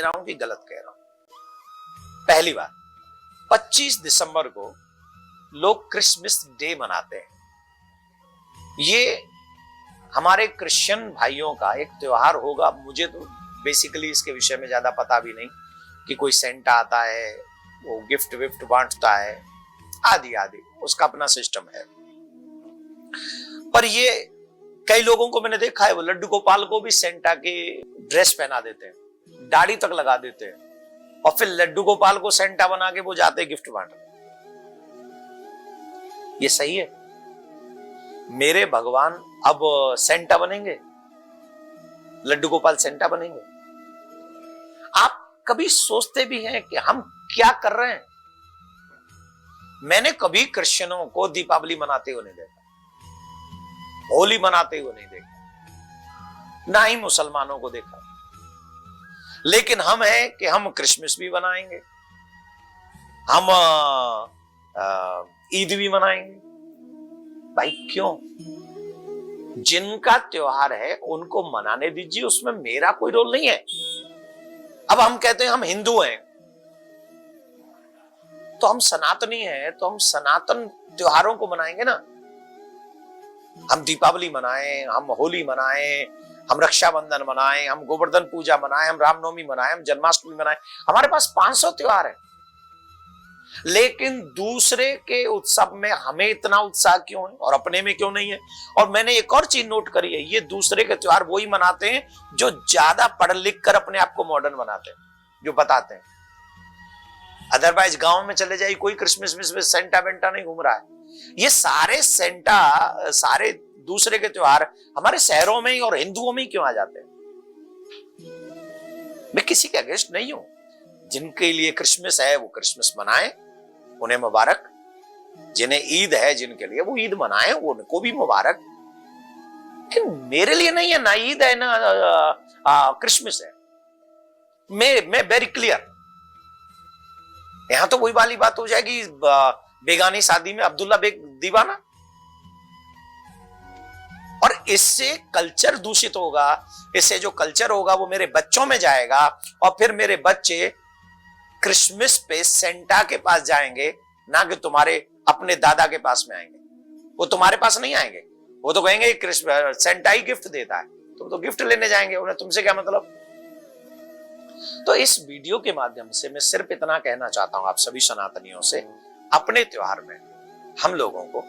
कह रहा हूं कि गलत कह रहा हूं। पहली बात, 25 दिसंबर को लोग क्रिसमस डे मनाते हैं। ये हमारे क्रिश्चियन भाइयों का एक त्योहार होगा। मुझे तो बेसिकली इसके विषय में ज्यादा पता भी नहीं कि कोई सेंटा आता है, वो गिफ्ट विफ्ट बांटता है, आदि आदि, उसका अपना सिस्टम है। पर ये कई लोगों को मैंने देखा है, वो लड्डू गोपाल को भी सेंटा की ड्रेस पहना देते हैं, दाढ़ी तक लगा देते हैं, और फिर लड्डू गोपाल को सेंटा बना के वो जाते गिफ्ट बांटने। ये सही है? मेरे भगवान अब सेंटा बनेंगे? लड्डू गोपाल सेंटा बनेंगे? आप कभी सोचते भी हैं कि हम क्या कर रहे हैं? मैंने कभी क्रिश्चियनों को दीपावली मनाते हुए नहीं देखा, होली मनाते हुए नहीं देखा, ना ही मुसलमानों को देखा। लेकिन हम हैं कि हम क्रिसमस भी मनाएंगे, हम ईद भी मनाएंगे। भाई क्यों? जिनका त्योहार है उनको मनाने दीजिए, उसमें मेरा कोई रोल नहीं है। अब हम कहते हैं हम हिंदू हैं, तो हम सनातनी हैं, तो हम सनातन त्योहारों को मनाएंगे ना। हम दीपावली मनाएं, हम होली मनाएं, हम रक्षाबंधन मनाएं, हम गोवर्धन पूजा मनाएं, हम रामनवमी मनाएं, हम जन्माष्टमी मनाएं। हमारे पास 500 त्योहार है। लेकिन दूसरे के उत्सव में हमें इतना उत्साह क्यों है और अपने में क्यों नहीं है? और मैंने एक और चीज नोट करी है, ये दूसरे के त्योहार वही मनाते हैं जो ज्यादा पढ़ लिख कर अपने आप को मॉडर्न बनाते हैं, जो बताते हैं। अदरवाइज गांव में चले जाइए, कोई क्रिसमस में सेंटा वेंटा नहीं घूम रहा है। ये सारे सेंटा, सारे दूसरे के त्योहार हमारे शहरों में ही और हिंदुओं में ही क्यों आ जाते हैं? मैं किसी के अगेंस्ट नहीं हूं। जिनके लिए क्रिसमस है वो क्रिसमस मनाएं, उन्हें मुबारक। जिन्हें ईद है, जिनके लिए, वो ईद मनाएं, उनको भी मुबारक। लेकिन मेरे लिए नहीं है, ना ईद है ना क्रिसमस है। मैं वेरी क्लियर। यहां तो वही वाली बात हो जाएगी, बेगानी शादी में अब्दुल्ला बेग दीवाना। और इससे कल्चर दूषित होगा। इससे जो कल्चर होगा वो मेरे बच्चों में जाएगा, और फिर मेरे बच्चे क्रिसमस पे सेंटा के पास जाएंगे, ना कि तुम्हारे अपने दादा के पास में आएंगे। वो तुम्हारे पास नहीं आएंगे, वो तो कहेंगे सेंटा ही गिफ्ट देता है, तुम तो गिफ्ट लेने जाएंगे, उन्हें तुमसे क्या मतलब। तो इस वीडियो के माध्यम से मैं सिर्फ इतना कहना चाहता हूं आप सभी सनातनियों से, अपने त्योहार में हम लोगों को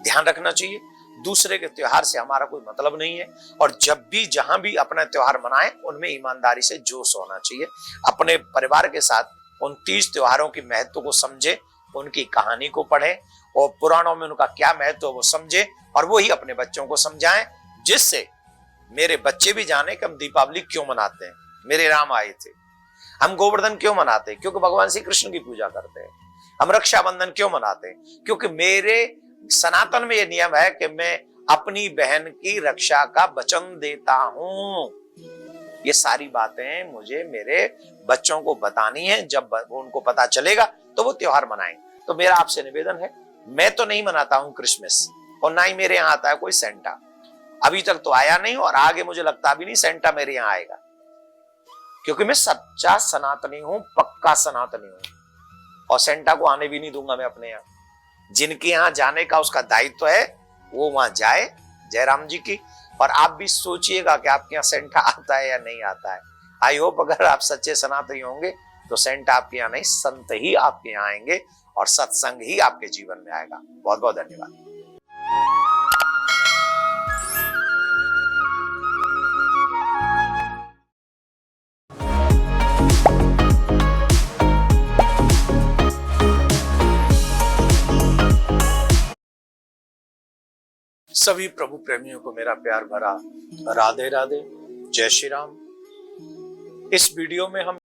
ध्यान रखना चाहिए। दूसरे के त्योहार से हमारा कोई मतलब नहीं है। और जब भी जहां भी अपना त्योहार मनाएं, उनमें ईमानदारी से जोश होना चाहिए। अपने परिवार के साथ उन 30 त्योहारों की महत्व को समझे, उनकी कहानी को पढ़ें, और पुराणों में उनका क्या महत्व वो समझे, और वो ही अपने बच्चों को समझाएं, जिससे मेरे बच्चे भी जाने कि हम दीपावली क्यों मनाते हैं। मेरे राम आए थे। हम गोवर्धन क्यों मनाते हैं? क्योंकि भगवान श्री कृष्ण की पूजा करते हैं। हम रक्षाबंधन क्यों मनाते हैं? क्योंकि मेरे सनातन में यह नियम है कि मैं अपनी बहन की रक्षा का वचन देता हूं। ये सारी बातें मुझे मेरे बच्चों को बतानी है। जब उनको पता चलेगा तो वो त्योहार मनाएंगे। तो मेरा आपसे निवेदन है, मैं तो नहीं मनाता हूं क्रिसमस, और ना ही मेरे यहां आता है कोई सेंटा। अभी तक तो आया नहीं, और आगे मुझे लगता भी नहीं सेंटा मेरे यहां आएगा, क्योंकि मैं सच्चा सनातनी हूं, पक्का सनातनी हूं। और सेंटा को आने भी नहीं दूंगा मैं अपने यहां। जिनके यहां जाने का उसका दायित्व है वो वहां जाए, जयराम जी की। और आप भी सोचिएगा कि आपके यहाँ सेंटा आता है या नहीं आता है। आई होप अगर आप सच्चे सनातनी होंगे तो सेंटा आपके यहाँ नहीं, संत ही आपके यहाँ आएंगे, और सत्संग ही आपके जीवन में आएगा। बहुत बहुत धन्यवाद। सभी प्रभु प्रेमियों को मेरा प्यार भरा राधे राधे, जय श्री राम। इस वीडियो में हम